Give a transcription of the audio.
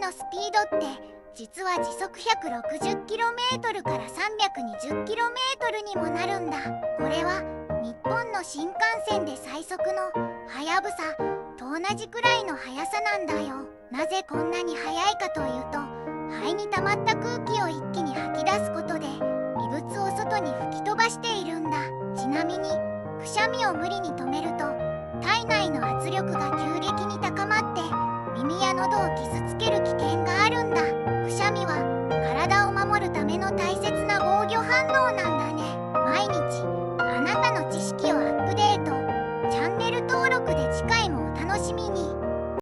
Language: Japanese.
のスピードって実は時速 160km から 320km にもなるんだ。これは日本の新幹線で最速のはやぶさと同じくらいの速さなんだよ。なぜこんなに速いかというと、肺に溜まった空気を一気に吐き出すことで異物を外に吹き飛ばしているんだ。ちなみにくしゃみを無理に止めると体内の圧力が急激に高まって耳や喉を傷つける危険があるんだ。くしゃみは体を守るための大切な防御反応なんだね。毎日